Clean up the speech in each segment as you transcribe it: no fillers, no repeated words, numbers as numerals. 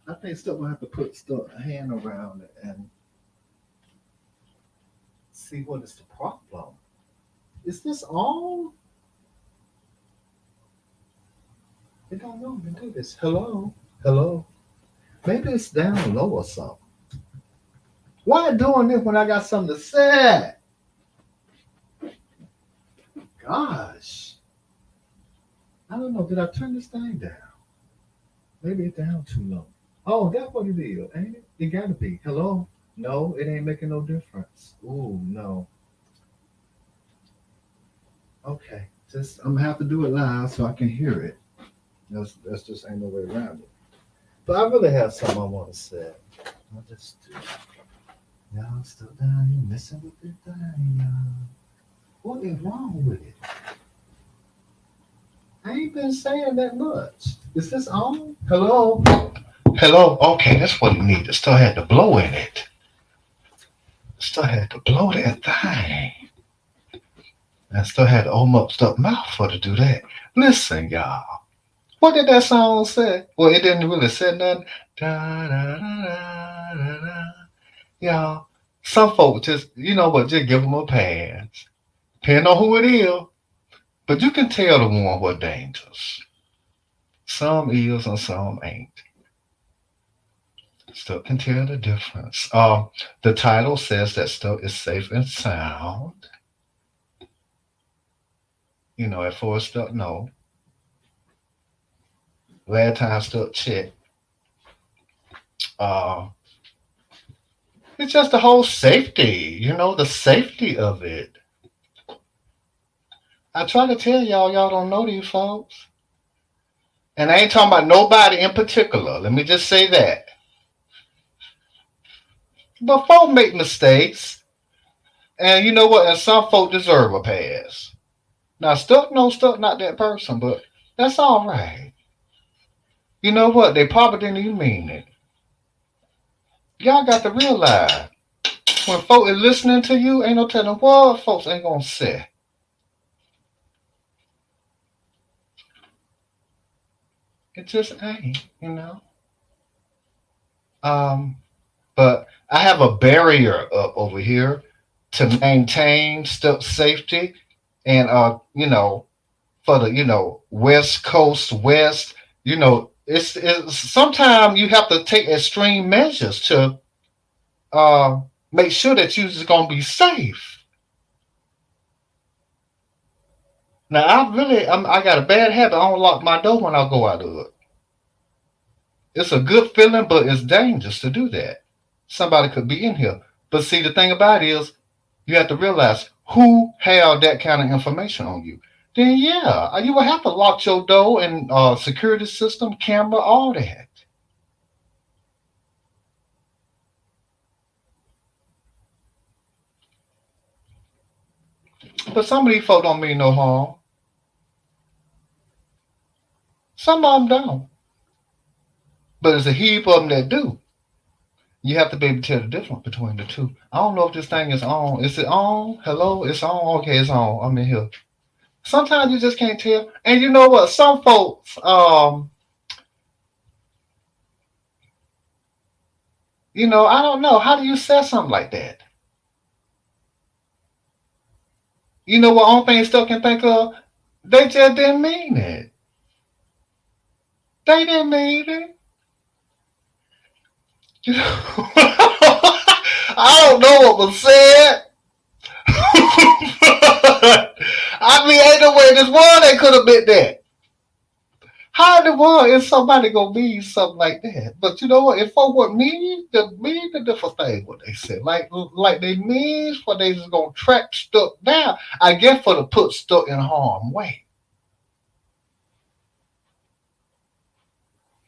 I think still gonna have to put still a hand around it and see what is the problem. Is this on? It don't know to do this. Hello? Hello? Maybe it's down low or something. Why doing this when I got something to say? Gosh. I don't know. Did I turn this thing down? Maybe it's down too low. Oh, that's what it is, ain't it? It gotta be. Hello? No, it ain't making no difference. Ooh, no. Okay. Just I'm gonna have to do it live so I can hear it. That's just ain't no way around it. But I really have something I want to say. I'll just do it. Y'all still down here messing with the thing, y'all. What is wrong with it? I ain't been saying that much. Is this on? Hello? Hello? Okay, that's what it needed. Still had to blow in it. Still had to blow that thing. I still had to open up stuff mouth for to do that. Listen, y'all. What did that song say? Well, it didn't really say nothing. Da, da, da, da, da, da. Y'all, some folks just, you know what, just give them a pass. Depending on who it is. But you can tell the one what dangerous. Some is and some ain't. Still can tell the difference. The title says that still is safe and sound. You know, at first stuff, no. Last time stuff check. Uh, it's just the whole safety, you know, the safety of it. I try to tell y'all, y'all don't know these folks. And I ain't talking about nobody in particular. Let me just say that. But folk make mistakes. And you know what? And some folk deserve a pass. Now, Stuck no Stuck not that person, but that's all right. You know what? They probably didn't even mean it. Y'all got to realize when folk is listening to you, ain't no telling what folks ain't gonna say. It just ain't, you know. Um, but I have a barrier up over here to maintain stuff safety and you know, for the West Coast West, it's sometimes you have to take extreme measures to uh make sure that you're just gonna be safe. Now I got a bad habit. I don't lock my door when I go out of it. It's a good feeling, but it's dangerous to do that. Somebody could be in here. But see, the thing about it is, you have to realize who held that kind of information on you. Then yeah, you will have to lock your door and security system, camera, all that. But some of these folk don't mean no harm. Some of them don't. But there's a heap of them that do. You have to be able to tell the difference between the two. I don't know if this thing is on. Is it on? Hello? It's on? Okay, it's on. I'm in here. Sometimes you just can't tell. And you know what? Some folks, I don't know. How do you say something like that? You know what? Only thing still can think of, they just didn't mean it. They didn't mean it. You know? I don't know what was said. I mean, ain't no way this world they could have been that. How in the world is somebody gonna mean something like that? But you know what? If folk would mean the different thing what they said. Like they mean for they just gonna track stuff down. I guess for to put stuff in harm way.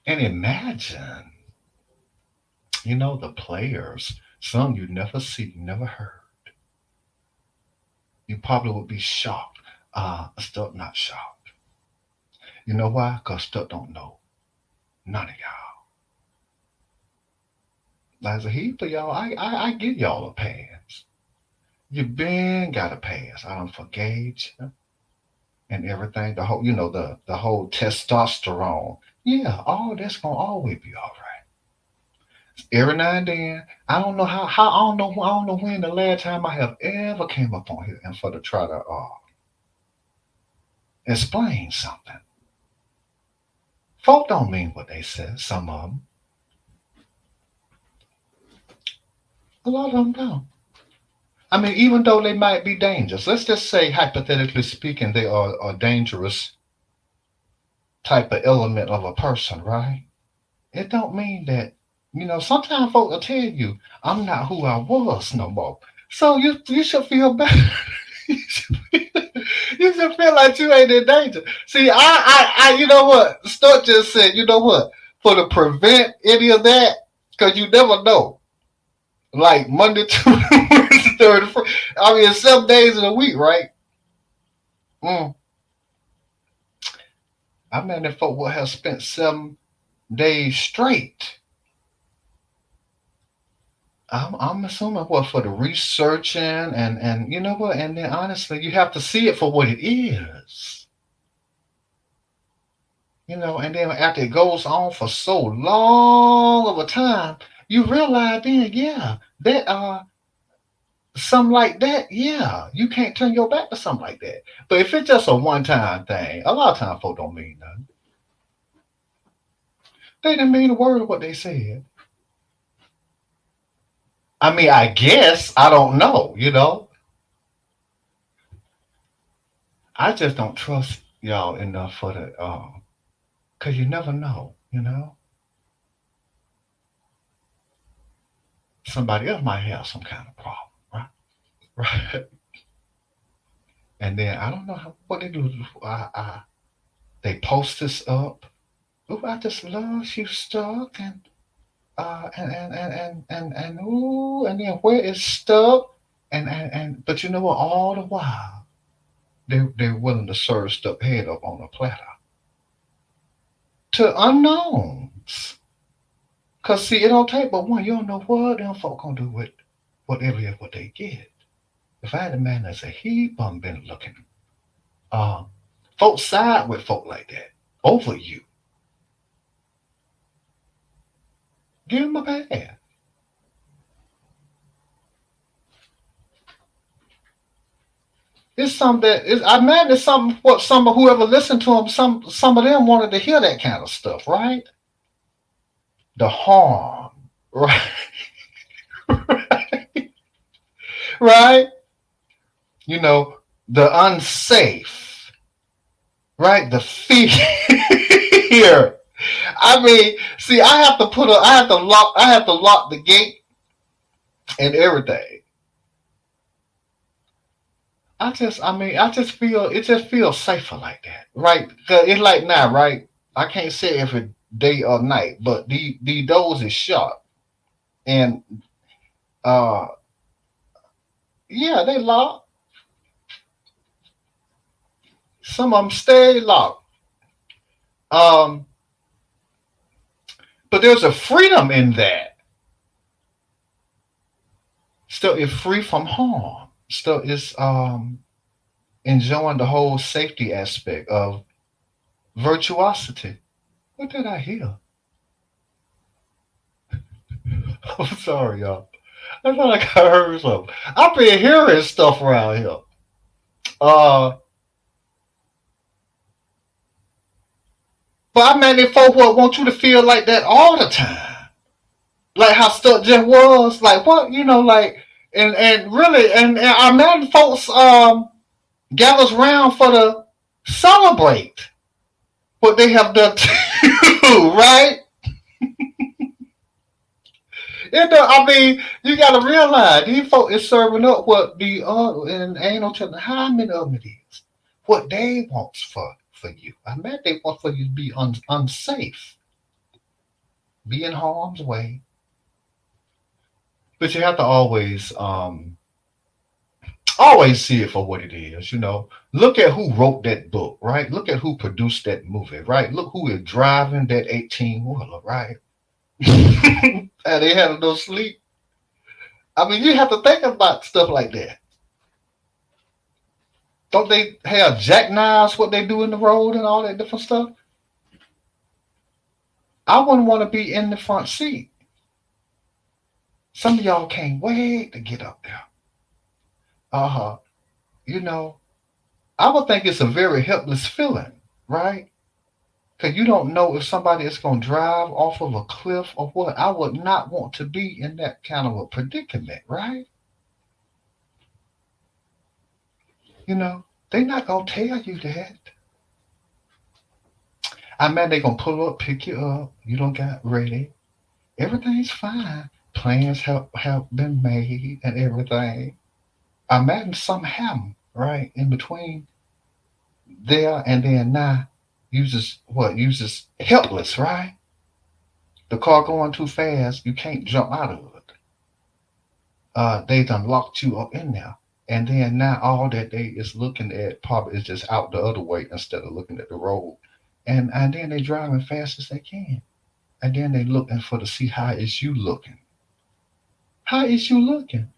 And imagine, the players, some you never see, never heard. You probably would be shocked. Stuff not shocked. You know why? Cause stuff don't know. None of y'all. As a heap of y'all, I give y'all a pass. You been got a pass. I don't forgave you and everything. The whole testosterone. Yeah, all that's gonna always be all right. Every now and then, I don't know how I don't know when the last time I have ever came up on here and for to try to explain something. Folk don't mean what they say. Some of them, a lot of them don't. I mean, even though they might be dangerous, let's just say hypothetically speaking, they are a dangerous type of element of a person, right? It don't mean that, sometimes folk will tell you, I'm not who I was no more. So you should feel better. you, should feel, you should feel like you ain't in danger. See, you know what? Stuart just said, you know what? For to prevent any of that, because you never know. Like Monday, Tuesday, third, I mean, 7 days in a week, right? Mm. I mean, if folk would have spent 7 days straight, I'm assuming what for the researching and you know what, and then honestly, you have to see it for what it is, and then after it goes on for so long of a time, you realize then, yeah, that something like that, yeah, you can't turn your back to something like that. But if it's just a one time thing, a lot of times folks don't mean nothing. They didn't mean a word of what they said. I mean, I guess I don't know. I just don't trust y'all enough for the because you never know. Somebody else might have some kind of problem, right? Right. And then I don't know what they do. They post this up. Oh, I just love you stuck and ooh, and then where it's stuck but you know what? All the while they're willing to serve stuck head up on a platter to unknowns. Cause see, it don't take but one. You don't know what them folk gonna do with whatever what they get. If I had a man that's a heap been looking, uh, folks side with folk like that over you. Give them a pass. It's something that is. I imagine it's something what some of whoever listened to them. Some of them wanted to hear that kind of stuff, right? The harm, right? Right? You know, the unsafe, right? The fear. I mean, see, I have to lock the gate and everything. I just feel it just feels safer like that, right? Cause it's like now, right? I can't say if it's day or night, but the doors is shut, and uh, yeah, they locked. Some of them stay locked. Um, but there's a freedom in that. Still, it's free from harm. Still, it's enjoying the whole safety aspect of virtuosity. What did I hear? I'm sorry, y'all. I feel like I heard something. I've been hearing stuff around here. Uh, but I mean, if folk would want you to feel like that all the time, like how stuff just was, like what like, and really, and I imagine folks gathers round for the celebrate what they have done too, right? I mean, you got to realize these folks is serving up what the and ain't no telling how many of them it is. What they want for you. I bet they want for you to be unsafe, be in harm's way. But you have to always see it for what it is. Look at who wrote that book, right? Look at who produced that movie, right? Look who is driving that 18 wheeler, right? And they had no sleep. I mean, you have to think about stuff like that. Don't they have jackknives? What they do in the road and all that different stuff? I wouldn't want to be in the front seat. Some of y'all can't wait to get up there. Uh-huh. You know, I would think it's a very helpless feeling, right? Because you don't know if somebody is going to drive off of a cliff or what. I would not want to be in that kind of a predicament, right? You know, they're not going to tell you that. I mean, they're going to pull up, pick you up. You don't got ready. Everything's fine. Plans have been made and everything. I imagine something happened, right? In between there and then now. You just helpless, right? The car going too fast, you can't jump out of it. They done locked you up in there. And then now all that they is looking at probably is just out the other way instead of looking at the road. And then they driving fast as they can. And then they looking for to see how is you looking. How is you looking?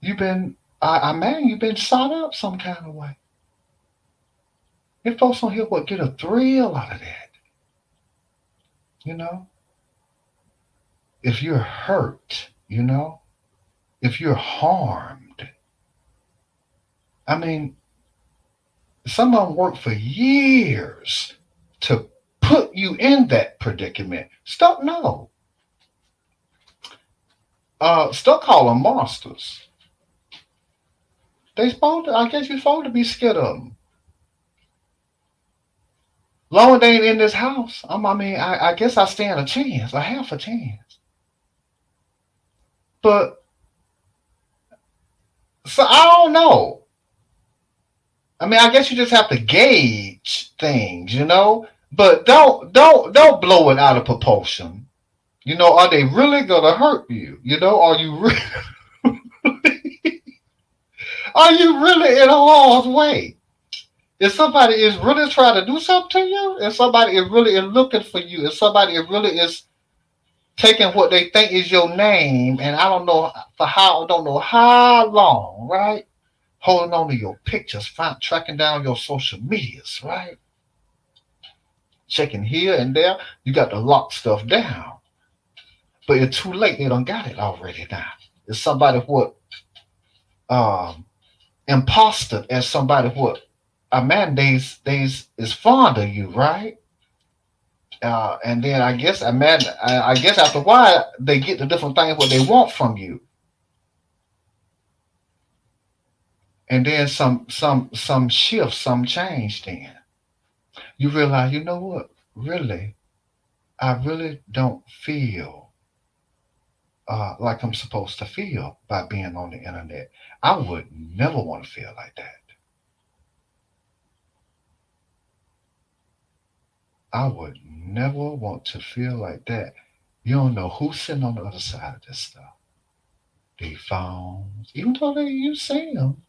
You been man, you been sought up some kind of way. If folks on here would get a thrill out of that, you know? If you're hurt, if you're harmed. I mean, some of them work for years to put you in that predicament. Stop, no. Stop calling monsters. They supposed to, I guess you're supposed to be scared of them. Long as they ain't in this house, I guess I stand a chance, a half a chance. But so I don't know. I mean, I guess you just have to gauge things. But don't blow it out of proportion. Are they really gonna hurt you? Are you really in harm's way? If somebody is really trying to do something to you, if somebody is really looking for you, if somebody really is taking what they think is your name, and I don't know how long, right? Holding on to your pictures, tracking down your social medias, right? Checking here and there, you got to lock stuff down. But it's too late. They don't got it already now. It's somebody what um imposter as somebody what a man days is fond of you, right? And then I guess after a while they get the different things what they want from you, and then some shift, some change. Then you realize, you know what? Really, I really don't feel like I'm supposed to feel by being on the internet. I would never want to feel like that. I would never want to feel like that. You don't know who's sitting on the other side of this stuff. They phones, even though you see them,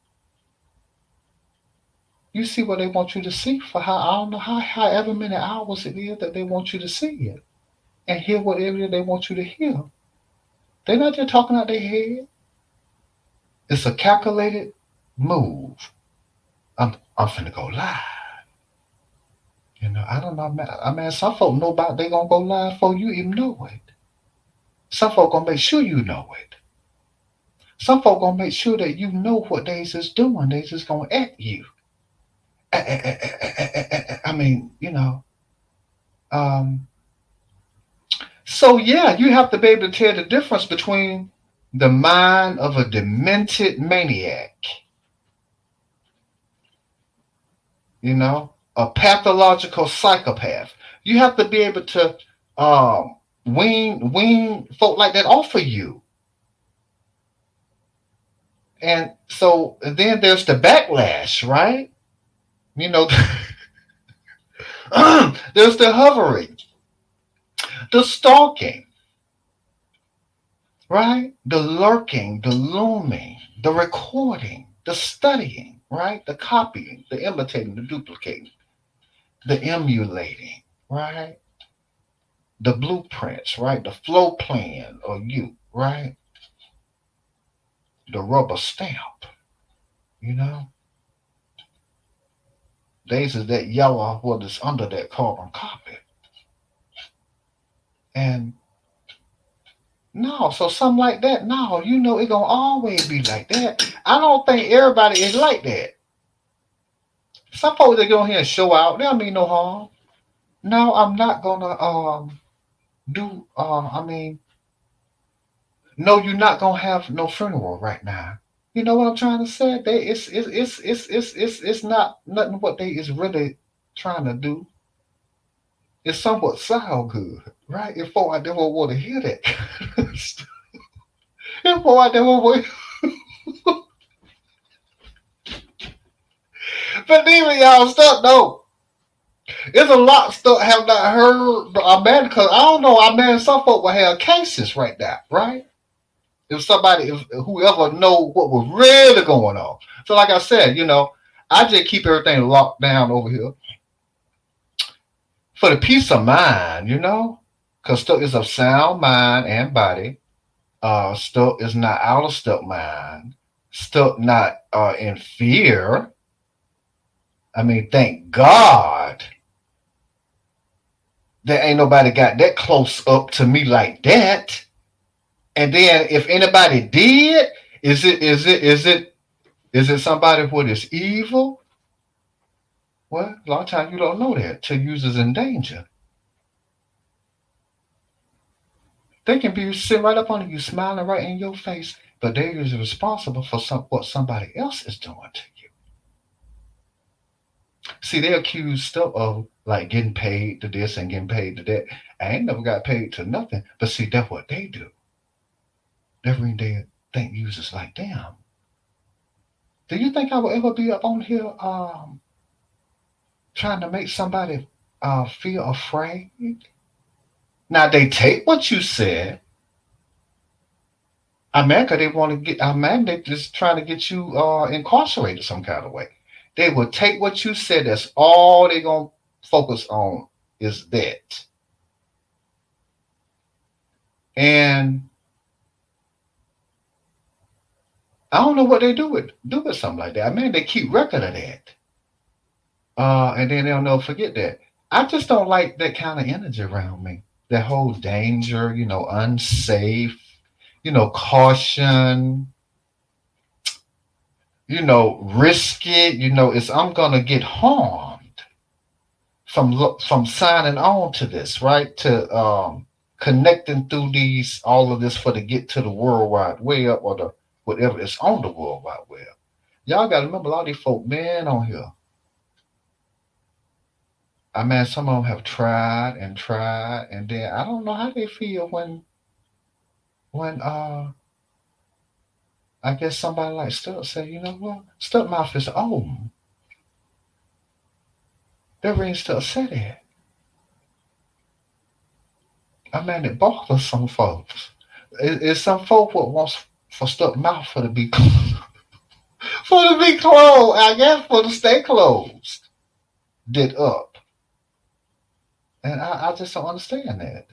you see what they want you to see for how I don't know however many hours it is that they want you to see it and hear whatever they want you to hear. They're not just talking out their head. It's a calculated move. I'm finna go live. I don't know, man. I mean, some folk know about they gonna go live before you even know it. Some folk gonna make sure you know it. Some folk gonna make sure that you know what they is doing. They just gonna at you. I mean, Um, so yeah, you have to be able to tell the difference between the mind of a demented maniac, a pathological psychopath. You have to be able to wean folk like that off of you. And so then there's the backlash, right? You know, there's the hovering, the stalking, right? The lurking, the looming, the recording, the studying, right? The copying, the imitating, the duplicating, the emulating, right? The blueprints, right? The flow plan of you, right? The rubber stamp, you know? These is that yellow what is under that carbon copy. And No, so something like that. No, it gonna always be like that. I don't think everybody is like that. Some folks that go in here and show out, they don't mean no harm. No, I'm not gonna do I mean, no, you're not gonna have no funeral right now. You know what I'm trying to say? It's not nothing what they is really trying to do. It's somewhat sound good, right? If folk out there will want to hear that. If folk out there will, but even y'all stuff though. There's a lot of stuff I have not heard. But I man, because I don't know. I man, some folk will have cases right now, right? If whoever know what was really going on. So like I said, I just keep everything locked down over here for the peace of mind, because stuff is of sound mind and body. Stuff is not out of step mind. Stuff not in fear. I mean, thank God there ain't nobody got that close up to me like that. And then if anybody did, is it somebody what is evil? Well, a lot of times you don't know that till users in danger. They can be sitting right up on you, smiling right in your face, but they is responsible for what somebody else is doing to you. See, they accuse stuff of like getting paid to this and getting paid to that. I ain't never got paid to nothing, but see, that's what they do. They think users like them. Do you think I will ever be up on here trying to make somebody feel afraid? Now they take what you said. America, they want to get. They just trying to get you incarcerated some kind of way. They will take what you said. That's all they gonna focus on is that. And I don't know what they do with something like that. They keep record of that. And then they'll never forget that. I just don't like that kind of energy around me. That whole danger, unsafe, caution, risk it. It's I'm gonna get harmed from signing on to this, right? To connecting through these all of this for to get to the World Wide Web or the whatever is on the World Wide Web. Y'all got to remember a lot of these folk, man, on here. Some of them have tried and tried, and then I don't know how they feel when I guess somebody like Stuck say, you know what, Stuck mouth is old. That rings to said it. It bothers some folks. It's some folk what wants for Stuck mouth for to be for to be closed. I guess for to stay closed, did up, and I just don't understand that.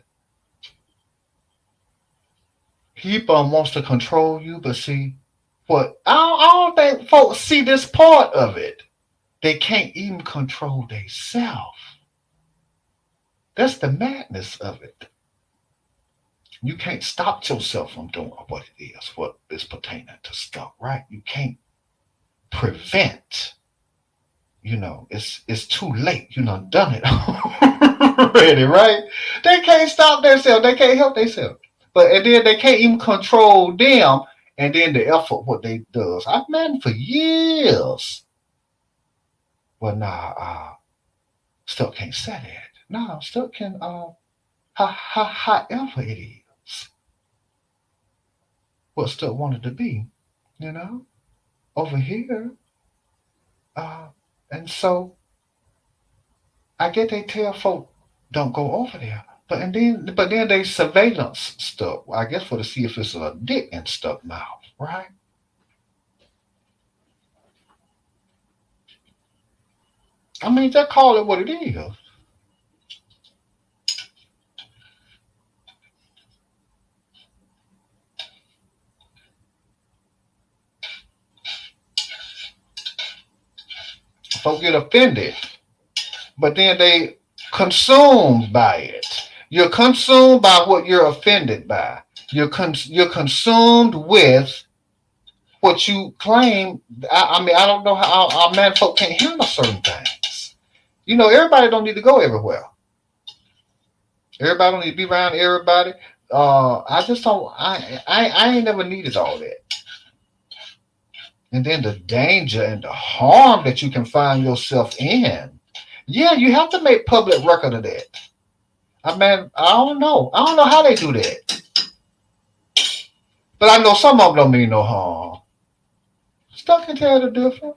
He wants to control you, but see, what I don't think folks see this part of it. They can't even control themselves. That's the madness of it. You can't stop yourself from doing what it is, what is pertaining to stuff, right? You can't prevent. It's too late. Done it already, right? They can't stop themselves. They can't help themselves. And then they can't even control them. And then the effort what they does. I've for years. Well, nah, still can't say that. No, still can however it is. What still wanted to be, over here. And so I get they tell folk don't go over there. But then they surveillance stuff. I guess for to see if it's a dick and stuff mouth, right? Just call it what it is. Folk get offended, but then they consumed by it. You're consumed by what you're offended by. You're consumed with what you claim. I mean, I don't know how our man folk can't handle certain things. Everybody don't need to go everywhere. Everybody don't need to be around everybody. I just don't. I ain't never needed all that. And then the danger and the harm that you can find yourself in. Yeah, you have to make public record of that. I mean, I don't know. I don't know how they do that. But I know some of them don't mean no harm. Stuck can tell the difference.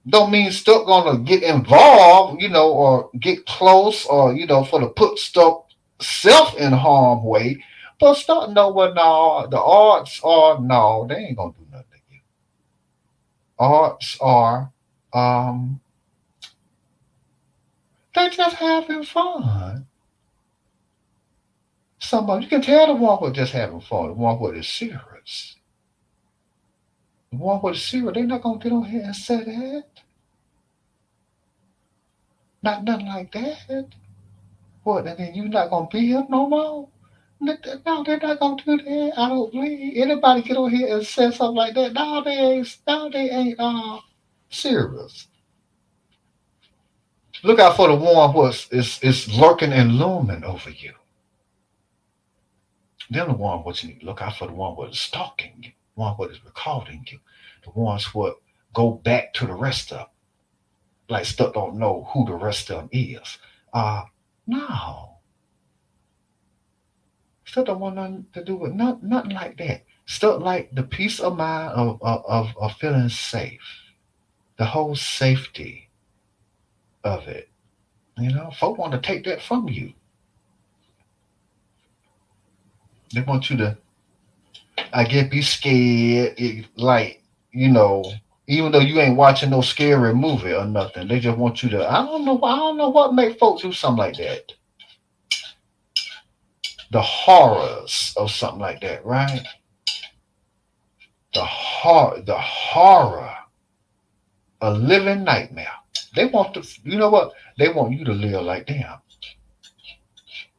Don't mean stuck gonna get involved, or get close, or for to put stuff self in harm way. But stuck know what? No, the odds are no, they ain't gonna do nothing to you. Odds are, um, they just having fun. Somebody you can tell the one who just having fun, the one who is serious. The one who is serious, they not gonna get on here and say that. Not nothing like that. What? And then you not gonna be here no more? No, they're not gonna do that. I don't believe anybody get on here and say something like that. Nowadays, now they ain't serious. Look out for the one who is lurking and looming over you. Then the one what you need to look out for the one what is stalking you, one what is recording you, the ones what go back to the rest of them. Like stuff don't know who the rest of them is. No. Stuff don't want nothing to do with nothing like that. Stuff like the peace of mind of feeling safe, the whole safety of it. Folk want to take that from you. They want you to, I guess, be scared. Like, you know, even though you ain't watching no scary movie or nothing, they just want you to. I don't know what make folks do something like that. The horrors of something like that, right? The horror, a living nightmare. They want to, you know what? They want you to live like them,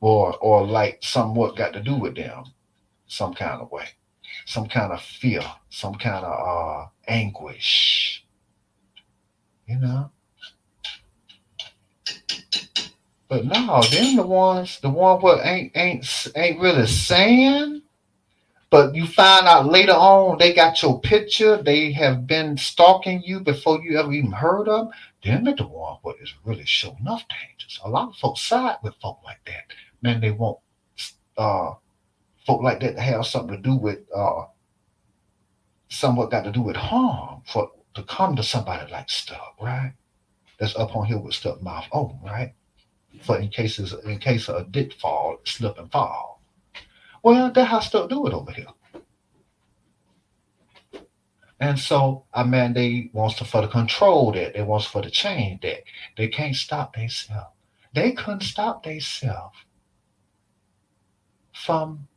or like somewhat got to do with them, some kind of way, some kind of fear, some kind of anguish. You know. But no, them the one what ain't really saying. But you find out later on they got your picture. They have been stalking you before you ever even heard of them. Them are the one what is really showing enough dangerous. A lot of folks side with folk like that. Man, they want uh folk like that to have something to do with somewhat got to do with harm for to come to somebody like stuff, right? That's up on here with stuff mouth open, right? For in case of a dick fall, slip and fall. Well, that has to do it over here. And so, I mean, they wants to for to control that. They wants for to change that. They can't stop themselves. They couldn't stop themselves from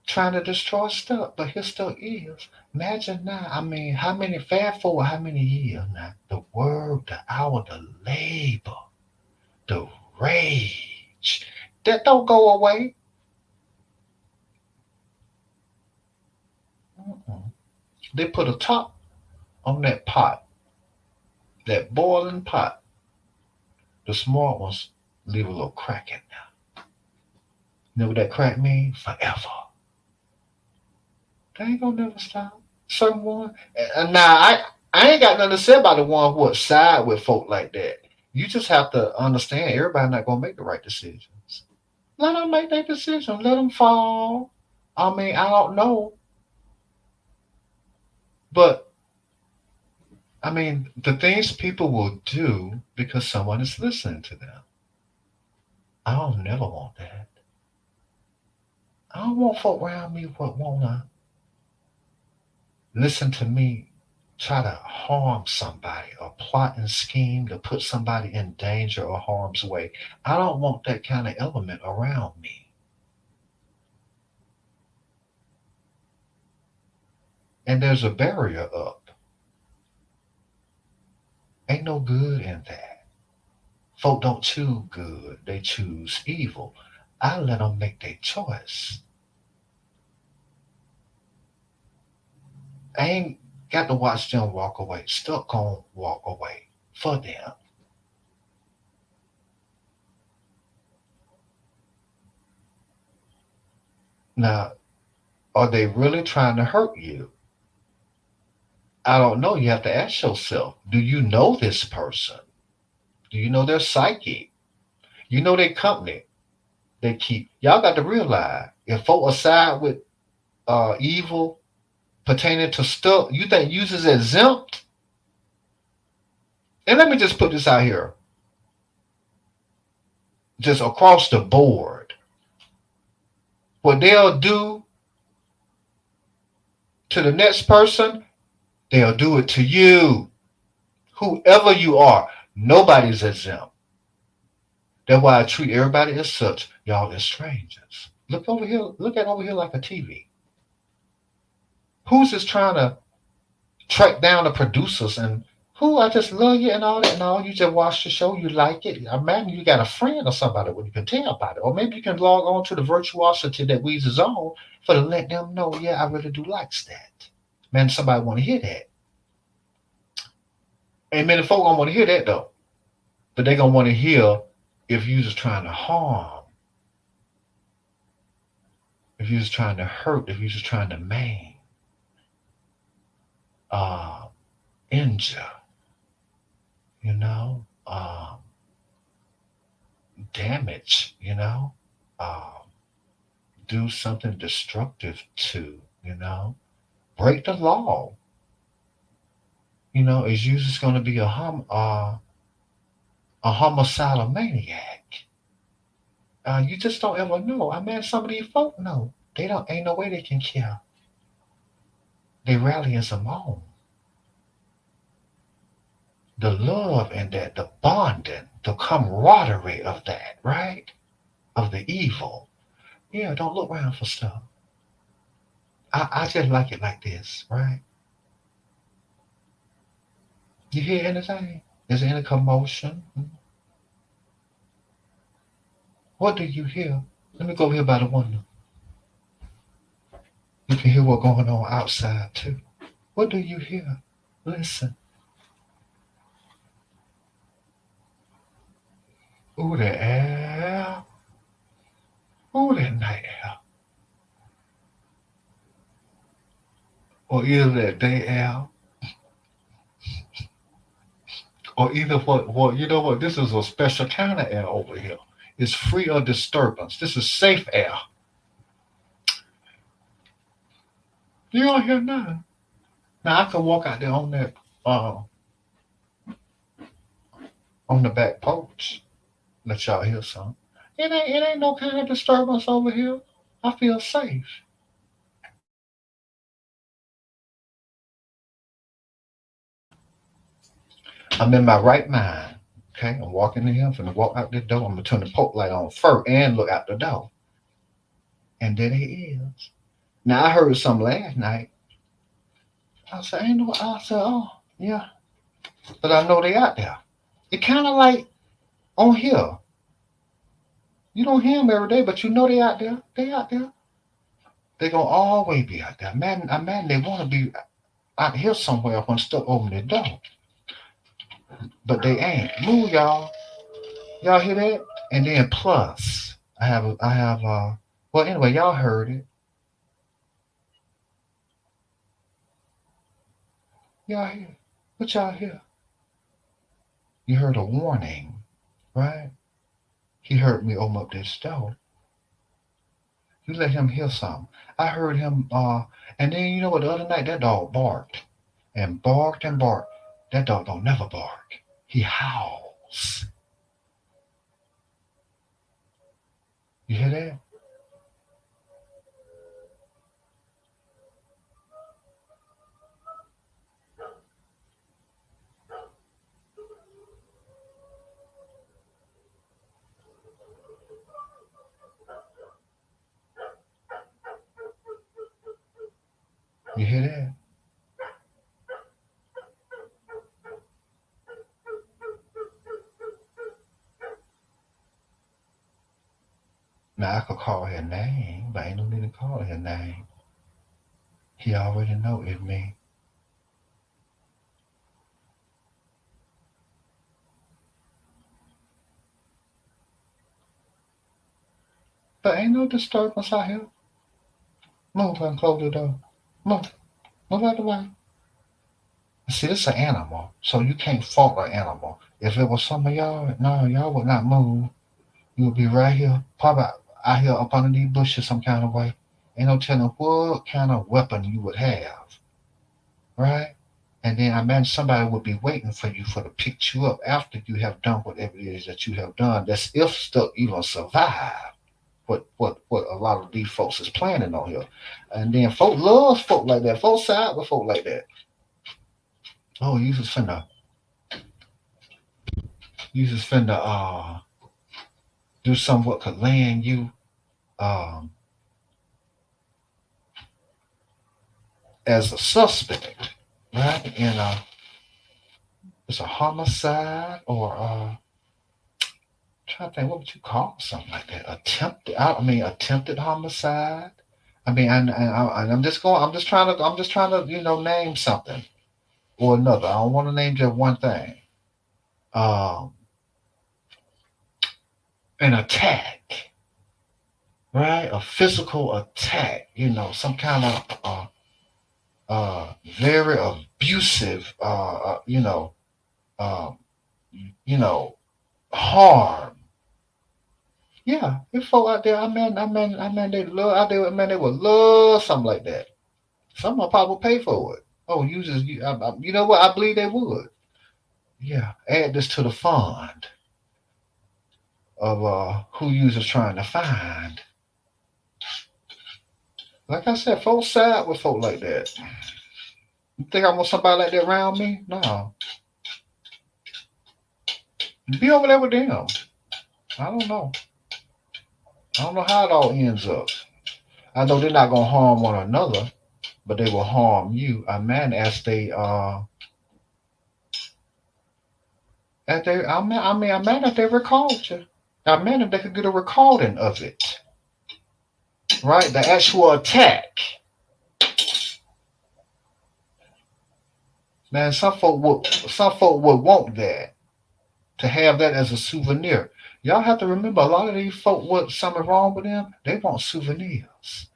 trying to destroy stuff, but here still is. Imagine now, I mean, how many, fast forward how many years now? The word, the hour, the labor, the rage, that don't go away. Mm-mm. They put a top on that pot, that boiling pot. The smart ones leave a little crack in there. You know what that crack means? Forever. They ain't gonna never stop. Certain one. And now I ain't got nothing to say about the one who would side with folk like that. You just have to understand everybody not gonna make the right decisions. Let them make their decision. Let them fall. I mean, I don't know, but I mean, the things people will do because someone is listening to them. I don't never want that. I don't want folk around me what wanna listen to me try to harm somebody or plot and scheme to put somebody in danger or harm's way. I don't want that kind of element around me. And there's a barrier up. Ain't no good in that. Folk don't choose good, they choose evil. I let them make their choice. I ain't got to watch them walk away. Still gonna walk away for them. Now, are they really trying to hurt you? I don't know. You have to ask yourself, do you know this person? Do you know their psyche? You know their company they keep. Y'all got to realize if folk aside with evil pertaining to stuff you think uses exempt. And let me just put this out here, just across the board. What they'll do to the next person, they'll do it to you. Whoever you are, nobody's exempt. That's why I treat everybody as such. Y'all as strangers. Look over here. Look at over here like a TV. Who's just trying to track down the producers and who I just love you and all that and all. You just watch the show, you like it. Imagine you got a friend or somebody where you can tell about it. Or maybe you can log on to the virtuosity that Weezy's on for to let them know, yeah, I really do likes that. Man, somebody want to hear that. And many folk don't want to hear that though. But they gonna want to hear if you just trying to harm, if you just trying to hurt, if you just trying to maim, uh, injure, you know, damage, um, do something destructive to, break the law. Is you just going to be a homicidal maniac? You just don't ever know. I mean, some of these folk know. They don't. Ain't no way they can kill. They rally as a moan. The love and that, the bonding, the camaraderie of that, right? Of the evil. Yeah, don't look around for stuff. I just like it like this, right? You hear anything? Is there any commotion? What do you hear? Let me go here by the window. You can hear what's going on outside too. What do you hear? Listen. Ooh, the air. Ooh, that night air. Or either that day air. Or either what you know what? This is a special kind of air over here. It's free of disturbance. This is safe air. You don't hear nothing. Now I can walk out there uh on the back porch. Let y'all hear some. It ain't no kind of disturbance over here. I feel safe. I'm in my right mind. Okay, I'm walking in here. I'm finna walk out the door. I'm gonna turn the porch light on first and look out the door. And there he is. Now I heard some last night. I said, ain't no. I said, oh yeah, but I know they out there. It kind of like on here. You don't hear them every day, but you know they out there. They out there. They gonna always be out there. Man, I man, they wanna be out here somewhere when stuff open the door, but they ain't. Move, y'all. Y'all hear that? And then plus, I have. Well, anyway, y'all heard it. Y'all hear? What y'all hear? You heard a warning, right? He heard me open up this door. You let him hear something. I heard him, and then you know what? The other night that dog barked and barked and barked. That dog don't never bark. He howls. You hear that? You hear that? Now I could call her name, but ain't no need to call her name. He already know it's me. But ain't no disturbance out here. Move and close the door. Move. Move out the way. See, this is an animal, so you can't fault an animal. If it was some of y'all, no, y'all would not move. You would be right here, probably out here up under these bushes some kind of way. Ain't no telling what kind of weapon you would have, right? And then I imagine somebody would be waiting for you for to pick you up after you have done whatever it is that you have done. That's if still even survive. What a lot of these folks is planning on here. And then folk loves folk like that. Folk side with folk like that. Oh, you just finna do something what could land you um as a suspect, right? And it's a homicide or trying to think what would you call something like that? Attempted homicide. I mean, I'm just trying to, name something or another. I don't want to name just one thing. Um, an attack, right? A physical attack. Some kind of very abusive, um, you know, harm. Yeah, if folk out there, they love out there, man, they would love something like that. Someone probably would pay for it. Oh, you know what? I believe they would. Yeah, add this to the fund of who users trying to find. Like I said, folks side with folk like that. You think I want somebody like that around me? No. Be over there with them. I don't know. I don't know how it all ends up. I know they're not gonna harm one another, but they will harm you. I man, I man, if they recalled you. I man, if they could get a recording of it, right? The actual attack. Man, some folk would want that to have that as a souvenir. Y'all have to remember a lot of these folk what something wrong with them, they want souvenirs.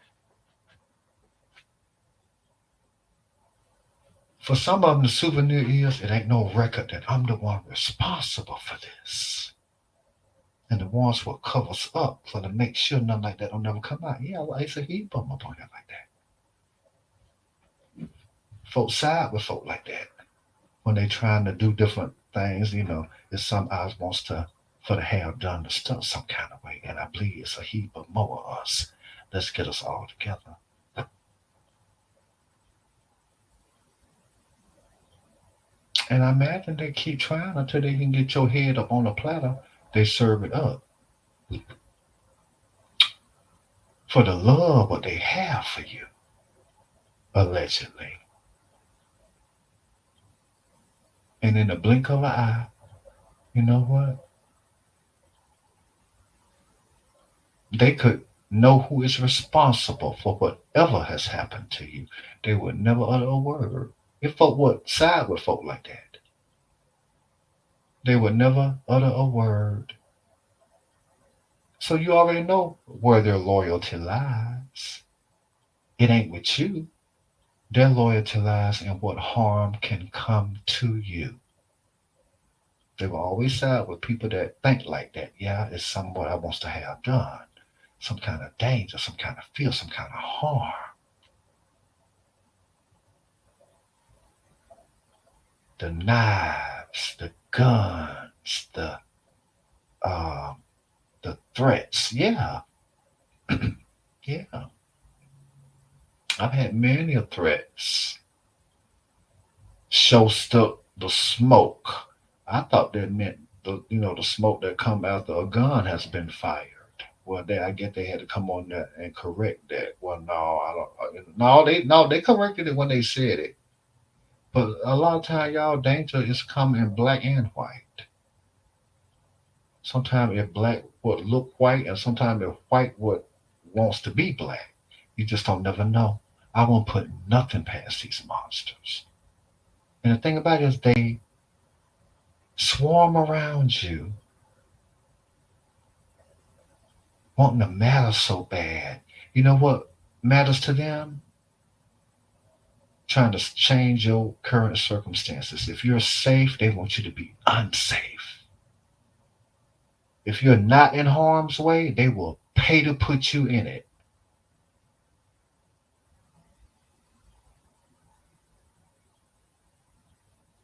For some of them the souvenir is it ain't no record that I'm the one responsible for this. And the ones what covers up for to make sure nothing like that don't never come out. Yeah, well, it's a heap of them up on that like that. Folks side with folk like that when they trying to do different things. It's some eyes wants to for to have done the stuff some kind of way, and I believe it's a heap of more of us. Let's get us all together. And I imagine they keep trying until they can get your head up on a platter. They serve it up for the love what they have for you, allegedly. And in the blink of an eye, you know what? They could know who is responsible for whatever has happened to you. They would never utter a word. If folk would side with folk like that, they would never utter a word. So you already know where their loyalty lies. It ain't with you. Their loyalty lies in what harm can come to you. They will always side with people that think like that. Yeah, it's somewhat I wants to have done. Some kind of danger, some kind of fear, some kind of harm. The knives, the guns, um, the threats. Yeah, yeah. I've had many of threats. Show stuck the smoke. I thought that meant the smoke that come after a gun has been fired. Well, I get they had to come on that and correct that. Well, no, I don't. No, they corrected it when they said it. But a lot of time, y'all, danger is come in black and white. Sometimes if black would look white, and sometimes if white would wants to be black. You just don't never know. I won't put nothing past these monsters. And the thing about it is they swarm around you wanting to matter so bad. You know what matters to them? Trying to change your current circumstances. If you're safe, they want you to be unsafe. If you're not in harm's way, they will pay to put you in it.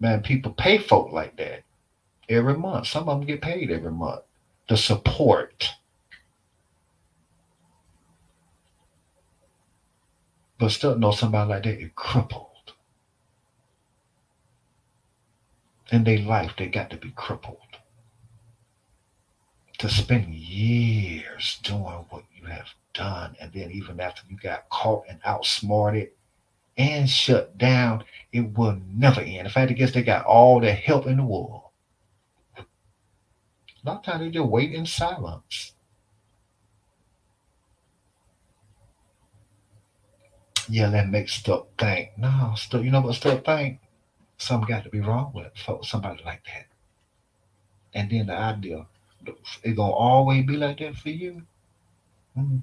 Man, people pay folk like that every month. Some of them get paid every month. The support. But still know somebody like that is crippled. In their life, they got to be crippled. To spend years doing what you have done, and then even after you got caught and outsmarted and shut down, it will never end. In fact, I guess they got all the help in the world. A lot of times they just wait in silence. Yeah, that makes stuff think. No, stuff. You know what stuff think? Something got to be wrong with folks. Somebody like that. And then the idea, it gonna always be like that for you. Mm.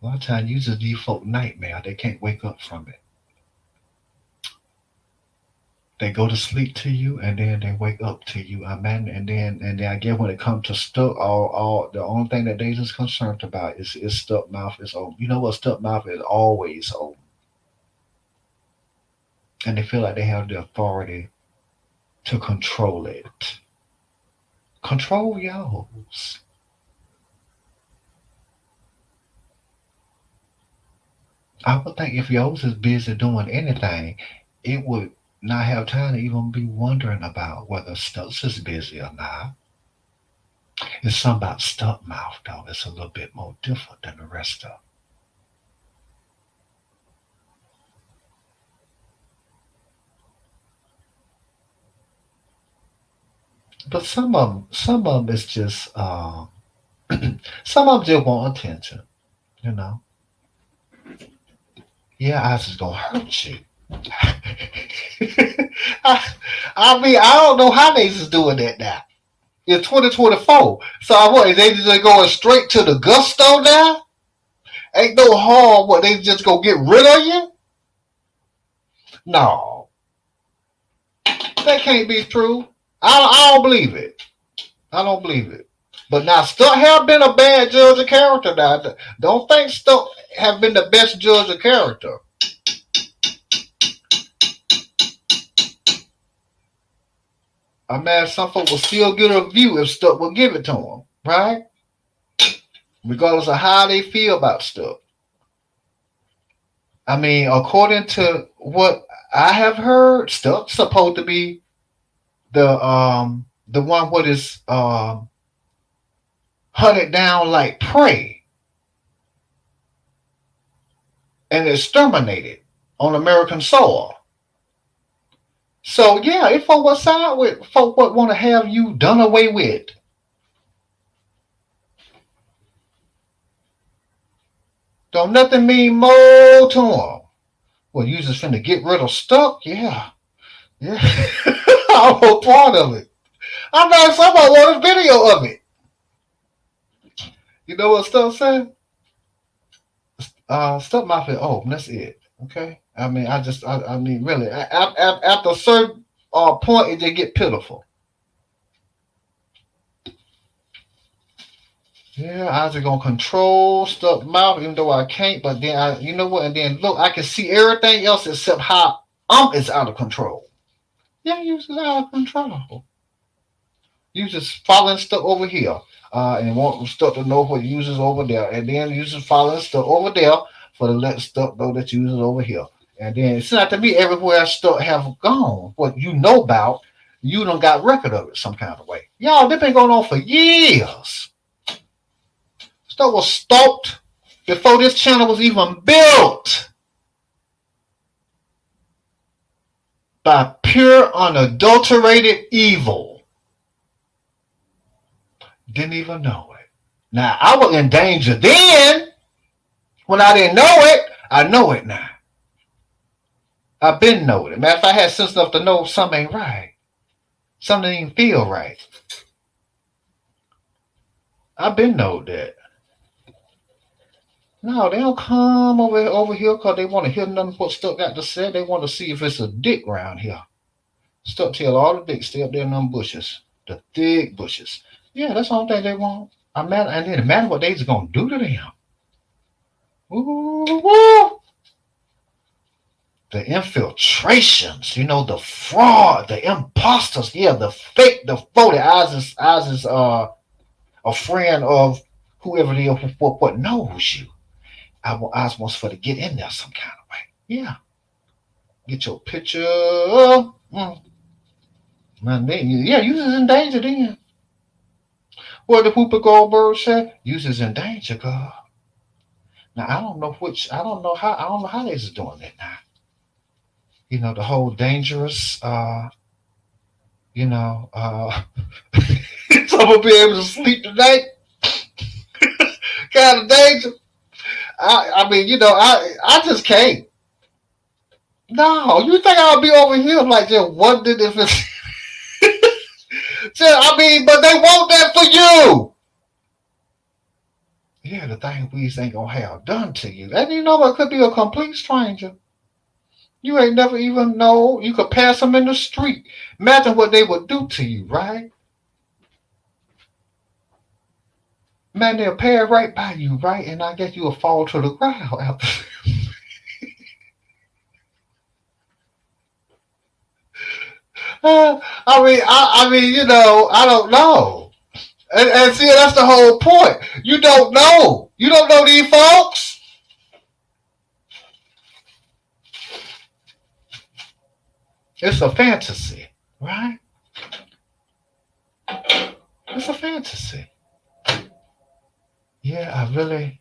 A lot of times, you just give folk nightmare. They can't wake up from it. They go to sleep to you, and then they wake up to you. Amen. And then again, when it comes to stuff, all the only thing that they just concerned about is stuck mouth is open. You know what? Stuck mouth is always open, and they feel like they have the authority to control it. Control yours. I would think if yours is busy doing anything, it would not have time to even be wondering about whether Stokes is busy or not. It's something about stuck mouth though. It's a little bit more different than the rest of. But some of them is just, some of them just want attention. You know, yeah, I just gonna hurt you. I, I mean, I don't know how they just doing that now. It's 2024, so I what? Is they just going straight to the gusto now? Ain't no harm. What they just gonna get rid of you? No, that can't be true. I don't believe it. I don't believe it. But now Stuck have been a bad judge of character. Now, don't think Stuck have been the best judge of character. I mean, some folks will still get a view if Stuck will give it to them, right? Regardless of how they feel about stuff. I mean, according to what I have heard, Stuck's supposed to be the one what is hunted down like prey and exterminated on American soil. So yeah, if folk was side with folk what want to have you done away with, don't nothing mean more to them. Well, you just finna get rid of Stuck? Yeah, yeah. I'm a part of it. I'm not somebody want a video of it. You know what Stuck said? Stuck my feet. Oh, that's it. Okay. I mean, I mean, really, after a certain point, it just get pitiful. Yeah, I just gonna control stuff mouth, even though I can't. But then you know what? And then look, I can see everything else except how is out of control. Yeah, you just out of control. You just following stuff over here, and want stuff to know what uses over there, and then you just following stuff over there for the let stuff know that uses over here. And then it's not to me everywhere stuff have gone. What you know about, you don't got record of it some kind of way. Y'all, this been going on for years. Stuff was stalked before this channel was even built by pure unadulterated evil. Didn't even know it. Now I was in danger then. When I didn't know it, I know it now. I've been knowing it. Matter of fact, I had sense enough to know something ain't right. Something didn't feel right. I've been know that. No, they don't come over here because they want to hear nothing what Stuck got to say. They want to see if it's a dick around here. Stuck tell all the dicks stay up there in them bushes. The thick bushes. Yeah, that's the only thing they want. I matter and then it matter what they's gonna do to them. Ooh, woo. The infiltrations, the fraud, the imposters, yeah, the fake, the phony. Ours is a friend of whoever it is what knows you. I wants for to get in there some kind of way. Yeah. Get your picture. Man, yeah, users in danger then. What the Whooper Goldberg said, users in danger, God. Now I don't know how they're doing it now. The whole dangerous you know, someone be able to sleep tonight, kind of danger. I mean, I just can't. No, you think I'll be over here like just wondering if it's I mean, but they want that for you. Yeah, the thing we ain't gonna have done to you. And it could be a complete stranger. You ain't never even know. You could pass them in the street. Imagine what they would do to you, right? Man, they'll pass right by you, right? And I guess you'll fall to the ground after. I don't know. And see, that's the whole point. You don't know. You don't know these folks. It's a fantasy, right? It's a fantasy. Yeah, I really,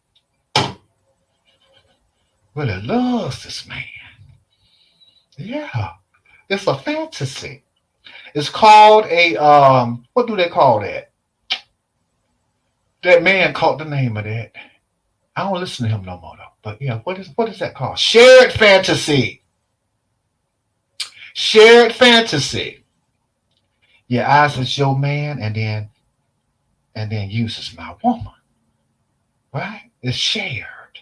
really love this man. Yeah, it's a fantasy. It's called a what do they call that? That man called the name of that. I don't listen to him no more though. But yeah, what is that called? Shared fantasy. Shared fantasy. Yeah, eyes is your man, and then uses my woman. Right? It's shared.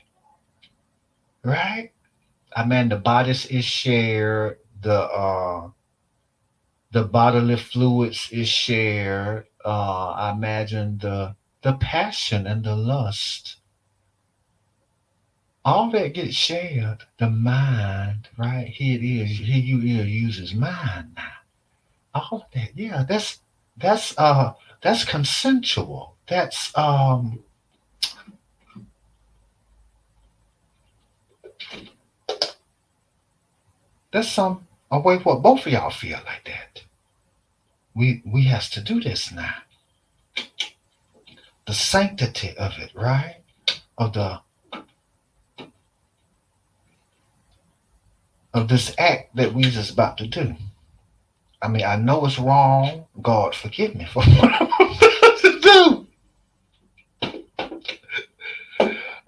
Right? I mean, the bodice is shared. The bodily fluids is shared. I imagine the passion and the lust, all that gets shared. The mind, right? Here it is. Here you uses mind now. All of that, yeah. That's consensual. That's some a way what both of y'all feel like that. We has to do this now. The sanctity of it, right? Of the of this act that we just about to do. I mean, I know it's wrong. God forgive me for what I'm about to do.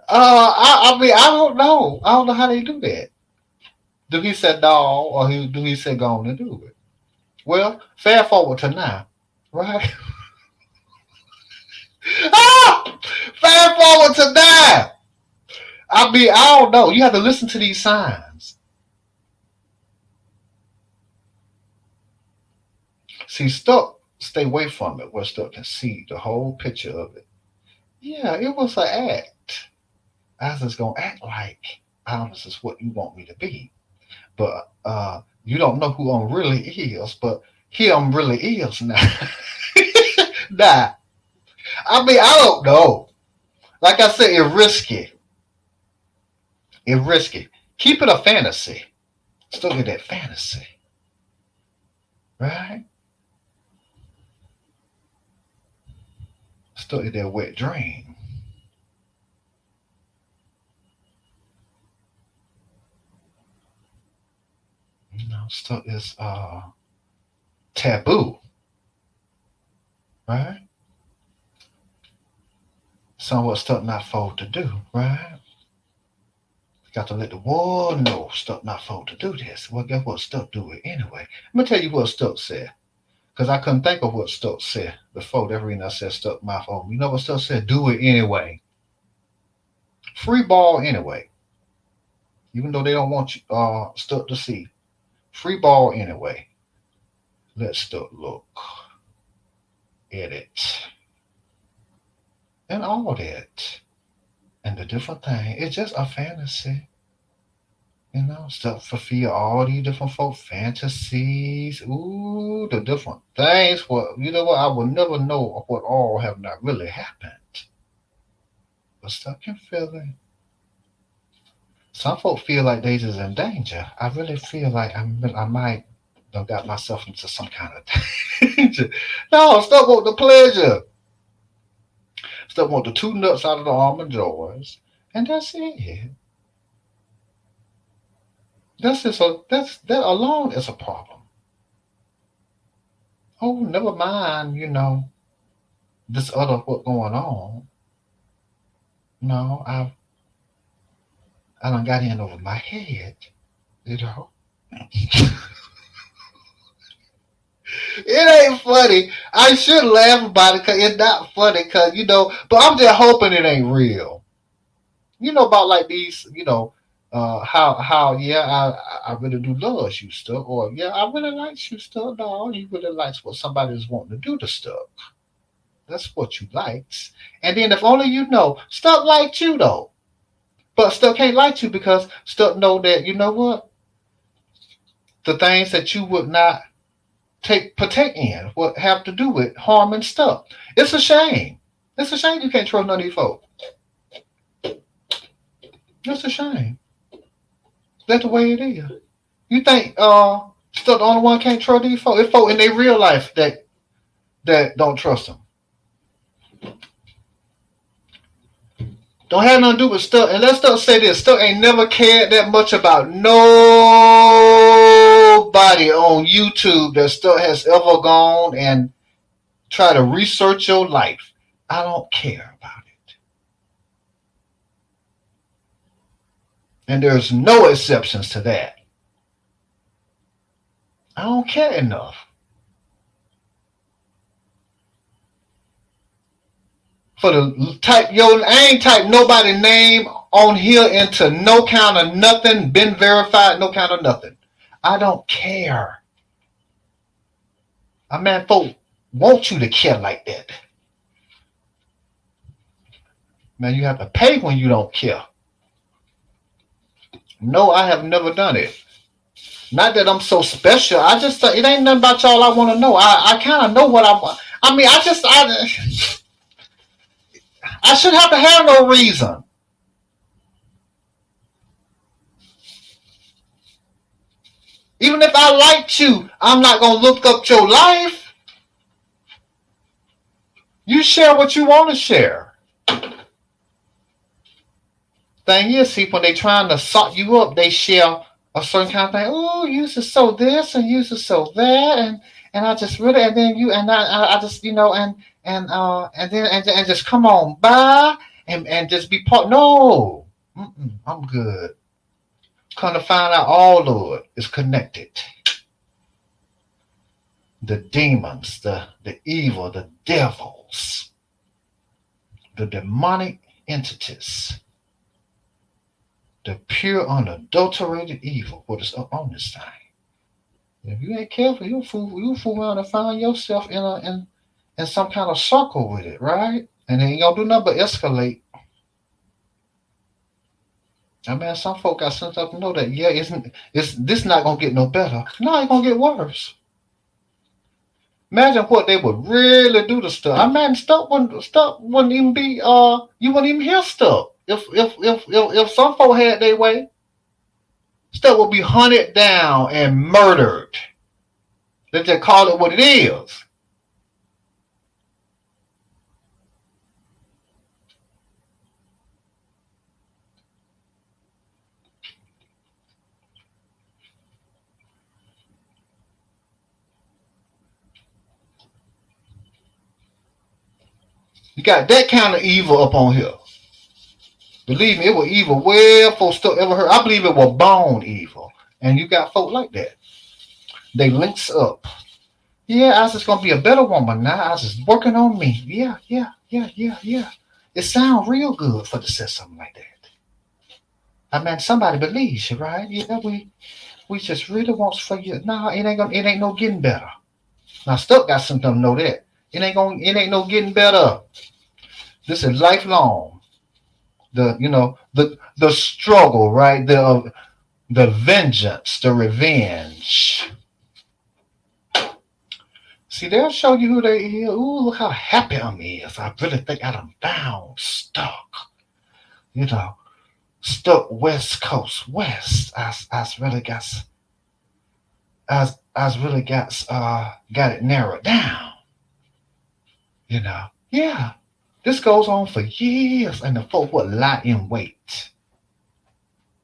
I mean, I don't know. I don't know how they do that. Do he say no, or do he say go on and do it? Well, fast forward to now, right? Ah! Fast forward to now. I mean, I don't know. You have to listen to these signs. See, Stuck, stay away from it where Stuck can see the whole picture of it. Yeah, it was an act. I was just gonna act like this is what you want me to be. But you don't know who I'm really is, but here I'm really is now. Nah. I mean, I don't know. Like I said, it's risky. It's risky. Keep it a fantasy. Still get that fantasy. Right? Still get that wet dream. Still is taboo. Right? Somewhat stuff not for to do, right? Got to let the world know stuff not for to do this. Well, guess what? Stuff do it anyway. Let me tell you what Stuff said. Because I couldn't think of what Stuck said before. That reason I said stuck my phone. You know what Stuck said? Do it anyway. Free ball anyway. Even though they don't want you Stuck to see. Free ball anyway. Let's Stuck look. Edit. And all that. And the different thing. It's just a fantasy. You know, stuff fulfill all these different folk fantasies. Ooh, the different things. What you know what? I will never know what all have not really happened. But stuff can feel it. Some folk feel like they just in danger. I really feel like I might have got myself into some kind of danger. No, stuff want the pleasure. Stuff want the two nuts out of the almond joys. And that's it. That alone is a problem. Oh, never mind, this other what going on. No, I done got in over my head, you know. It ain't funny. I should laugh about it because it's not funny because, but I'm just hoping it ain't real. You know about like these, how yeah, I really do love you stuff, or yeah, I really like you stuff. No, you really likes what somebody's wanting to do to stuff. That's what you likes. And then if only you know, stuff like you though. But stuff can't like you because stuff know that, you know what? The things that you would not partake in what have to do with harming stuff. It's a shame. It's a shame you can't trust none of these folks. It's a shame. That's the way it is. You think stuff the only one can't trust these folks? It's folk in their real life that don't trust them. Don't have nothing to do with stuff. And let's Stuff say this. Stuff ain't never cared that much about nobody on YouTube that Stuff has ever gone and try to research your life. I don't care about it. And there's no exceptions to that. I don't care enough. For the type I ain't type nobody name on here into no kind of nothing, been verified, no kind of nothing. I don't care. I mean, folk want you to care like that. Man, you have to pay when you don't care. No, I have never done it. Not that I'm so special. I just it ain't nothing about y'all I want to know. I kind of know what I want. I mean, I should have to have no reason. Even if I liked you, I'm not going to look up your life. You share what you want to share. Thing is, see, when they trying to sort you up, they share a certain kind of thing. Oh, you used to sow this and you used to sow that, and I just really, and then you and I just and then and just come on by and just be part. No, I'm good. Come to find out, all of it is connected. The demons, the evil, the devils, the demonic entities, the pure unadulterated evil, what is up on this thing. If you ain't careful, you'll fool around and find yourself in some kind of circle with it, right? And then you gonna do nothing but escalate. I mean, some folk got sense up to know that it's this not gonna get no better. No, it's gonna get worse. Imagine what they would really do to stuff. I mean, stuff wouldn't even be you wouldn't even hear stuff. If some folk had their way, stuff would be hunted down and murdered. They just call it what it is. You got that kind of evil up on here. Believe me, it was evil well before stuff ever heard. I believe it was born evil. And you got folk like that. They links up. Yeah, I was just gonna be a better woman now. I was just working on me. Yeah, yeah, yeah, yeah, yeah. It sounds real good for to say something like that. I mean, somebody believes you, right? Yeah, we just really wants for you. Nah, it ain't no getting better. Now, Stuck got some to know that it ain't no getting better. This is lifelong. The struggle, right? The vengeance, the revenge. See, they'll show you who they is. Ooh, look how happy I'm is. I really think I done found Stuck. You know, Stuck West Coast West. I really I really got it narrowed down. Yeah. This goes on for years, and the folk would lie in wait.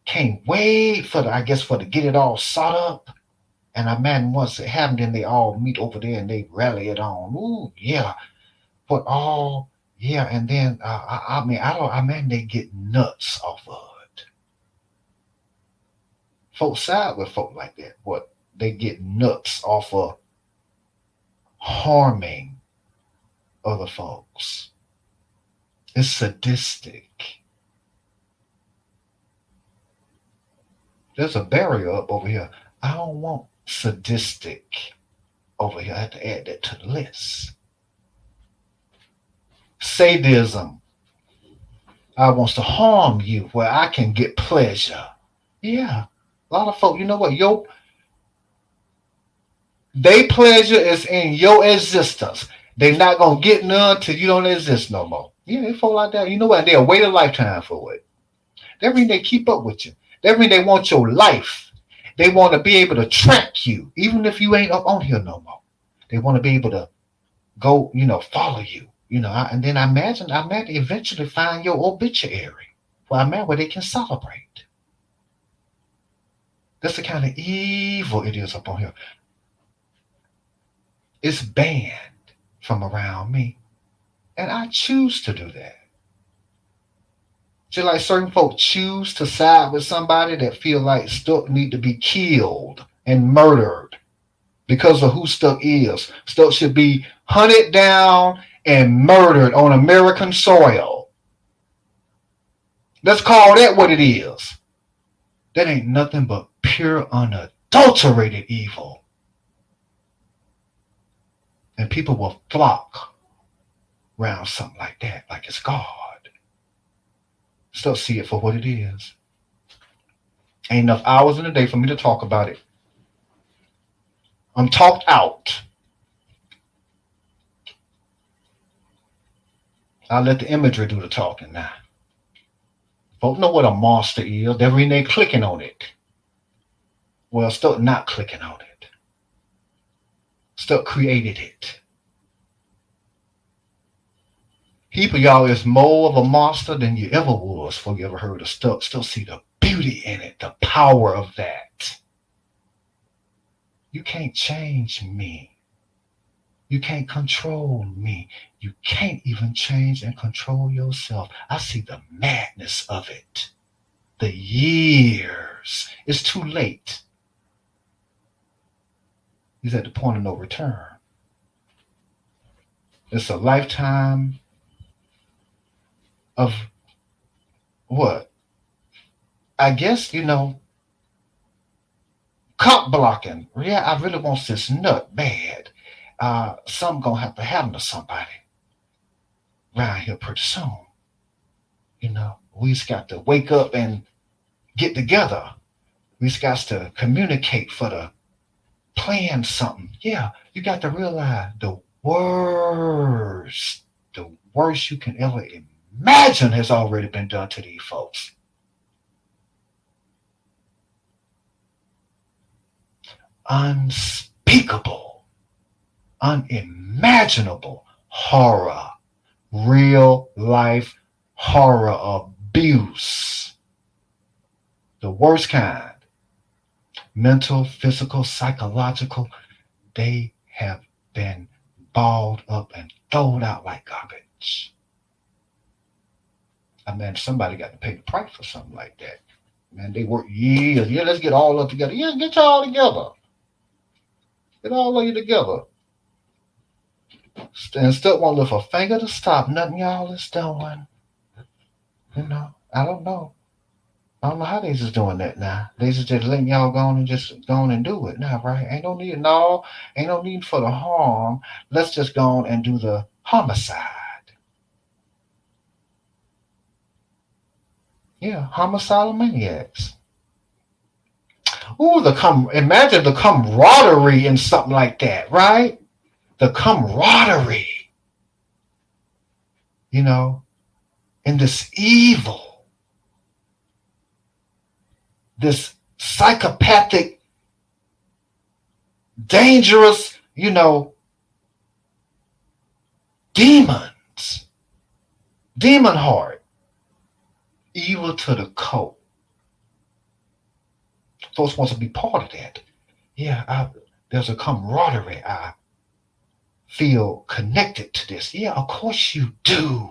Can't wait for I guess for to get it all sought up. And a man once it happened, then they all meet over there and they rally it on. Ooh, yeah. But all yeah, and then I mean I don't I mean they get nuts off of it. Folks side with folk like that. What they get nuts off of harming other folks. It's sadistic. There's a barrier up over here. I don't want sadistic over here. I have to add that to the list. Sadism. I wants to harm you where I can get pleasure. Yeah. A lot of folk, you know what? They pleasure is in your existence. They not gonna get none till you don't exist no more. Yeah, they folk like that. You know what? They'll wait a lifetime for it. That mean they keep up with you. That mean they want your life. They want to be able to track you, even if you ain't up on here no more. They want to be able to go, follow you. And then I imagine eventually find your obituary. Well, I imagine where they can celebrate. That's the kind of evil it is up on here. It's banned from around me. And I choose to do that. Just like certain folks choose to side with somebody that feel like Stuck need to be killed and murdered because of who Stuck is. Stuck should be hunted down and murdered on American soil. Let's call that what it is. That ain't nothing but pure unadulterated evil. And people will flock around something like that, like it's God. Still see it for what it is. Ain't enough hours in the day for me to talk about it. I'm talked out. I'll let the imagery do the talking now. Folks know what a monster is. They're in there clicking on it. Well, still not clicking on it. Still created it. Heap of y'all is more of a monster than you ever was before you ever heard of Stuck. Still see the beauty in it, the power of that. You can't change me. You can't control me. You can't even change and control yourself. I see the madness of it. The years. It's too late. He's at the point of no return. It's a lifetime of what? I guess, cop blocking. Yeah, I really want this nut bad. Something gonna have to happen to somebody around here pretty soon. We just got to wake up and get together. We just got to communicate for the plan something. Yeah, you got to realize the worst you can ever imagine has already been done to these folks. Unspeakable, unimaginable horror, real life horror abuse. The worst kind. Mental, physical, psychological, they have been balled up and thrown out like garbage. I mean, somebody got to pay the price for something like that. Man, they work years. Yeah, let's get all up together. Yeah, get y'all together. Get all of you together. And still won't lift a finger to stop nothing y'all is doing. I don't know. I don't know how they just doing that now. They just letting y'all go on and just go on and do it now, right? Ain't no need for the harm. Let's just go on and do the homicide. Yeah, homicidal maniacs. Ooh, imagine the camaraderie in something like that, right? The camaraderie, you know, in this evil, this psychopathic, dangerous, demons, demon heart, evil to the core. Folks want to be part of that. Yeah, there's a camaraderie. I feel connected to this. Yeah, of course you do.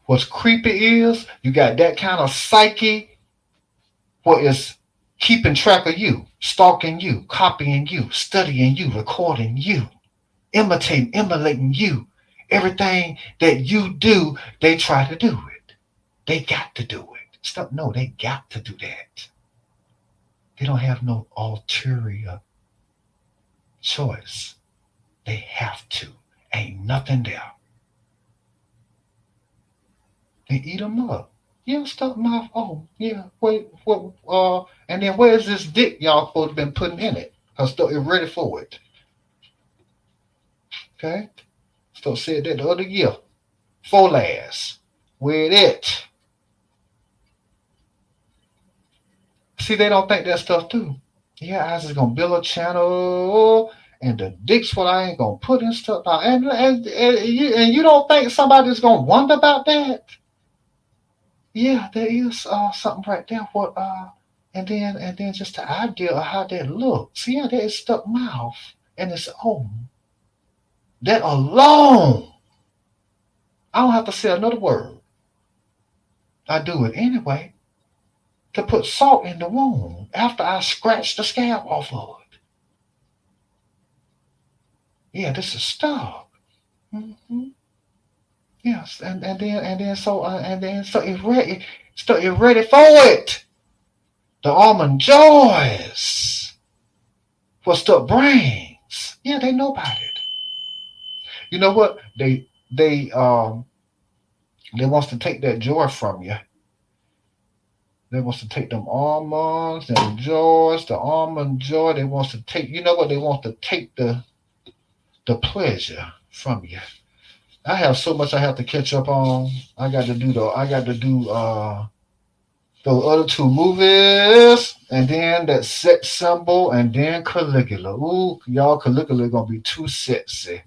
What's creepy is you got that kind of psyche what is keeping track of you, stalking you, copying you, studying you, recording you, emulating you. Everything that you do, they try to do it. They got to do it. Stop. No, they got to do that. They don't have no ulterior choice. They have to. Ain't nothing there. They eat them up. Yeah, stuff mouth. Oh, yeah. Wait, what? And then where's this dick y'all supposed to been putting in it? Cause still it ready for it. Okay. Still said that the other year. For last. With it. See, they don't think that stuff too. Yeah, I was just gonna build a channel, and the dicks what I ain't gonna put in stuff out. And you don't think somebody's gonna wonder about that? Yeah, there is something right there. And then just the idea of how that looks. Yeah, that is stuck mouth and its own. That alone, I don't have to say another word. I do it anyway to put salt in the wound after I scratch the scab off of it. Yeah, this is stuff. Mm-hmm. Yes, and then so it's ready for it. The almond joys. What's the brains? Yeah, they know about it. You know what? They wants to take that joy from you. They wants to take them almonds and joys, the almond joy. They wants to take. You know what? They want to take the pleasure from you. I have so much I have to catch up on. I got to do those other two movies, and then that sex symbol, and then Caligula. Ooh, y'all, Caligula gonna be too sexy.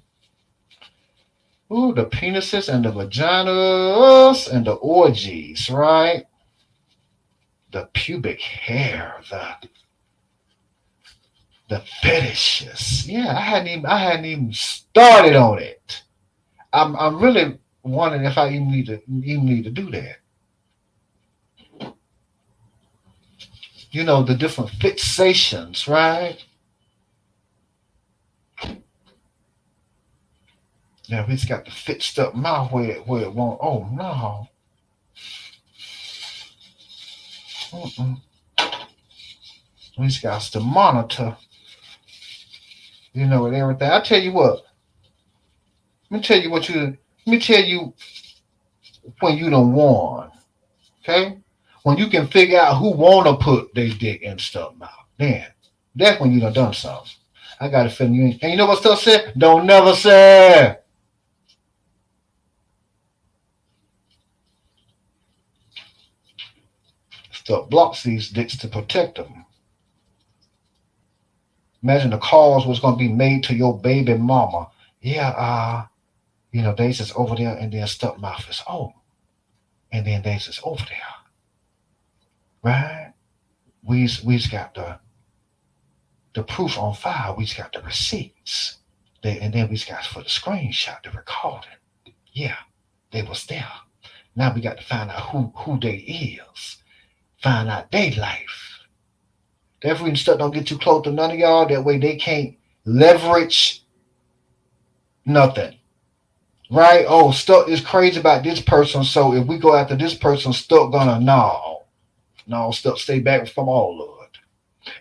Ooh, the penises and the vaginas and the orgies, right? The pubic hair, the fetishes. Yeah, I hadn't even started on it. I'm really wondering if I even need to do that. The different fixations, right? Now we just got the fixed up mouth where it won't. Oh no. Mm-mm. We just got to monitor, with everything. I tell you what. Let me tell you what you. Let me tell you when you done won. Okay, when you can figure out who wanna put their dick in stuff mouth. Then that's when you done something. I got a feeling you ain't. And you know what stuff said? Don't never say. Stuff blocks these dicks to protect them. Imagine the calls was gonna be made to your baby mama. Yeah, they just over there and then stuff mouth is oh, and then they just over there, right? We's got the proof on file. We's got the receipts. And then we's got for the screenshot, the recording. Yeah, they was there. Now we got to find out who they is. Find out their life. That reason stuff don't get too close to none of y'all. That way they can't leverage nothing. Right? Oh, stuff is crazy about this person. So if we go after this person, stuff gonna no, stuff stay back from all of it.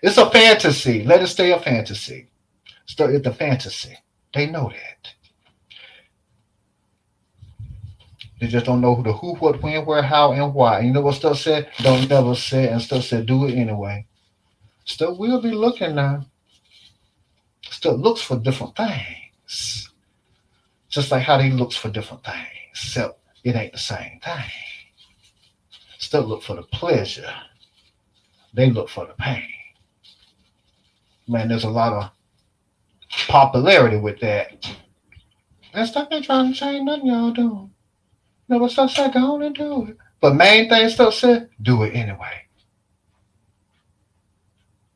It's a fantasy. Let it stay a fantasy. Stuff is the fantasy. They know that. They just don't know who the who, what, when, where, how, and why. And you know what stuff said? Don't never say, and stuff said do it anyway. Stuff will be looking now. Stuff looks for different things. Just like how they looks for different things. Except it ain't the same thing. Stuff look for the pleasure. They look for the pain. Man, there's a lot of popularity with that. And stuff ain't trying to change nothing y'all doing. You know what stuff said? Go on and do it. But main thing stuff said, do it anyway.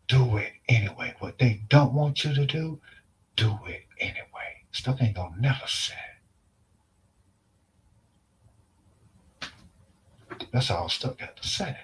Do it anyway. What they don't want you to do it anyway. Stuff ain't gonna never say. That's all stuff got to say.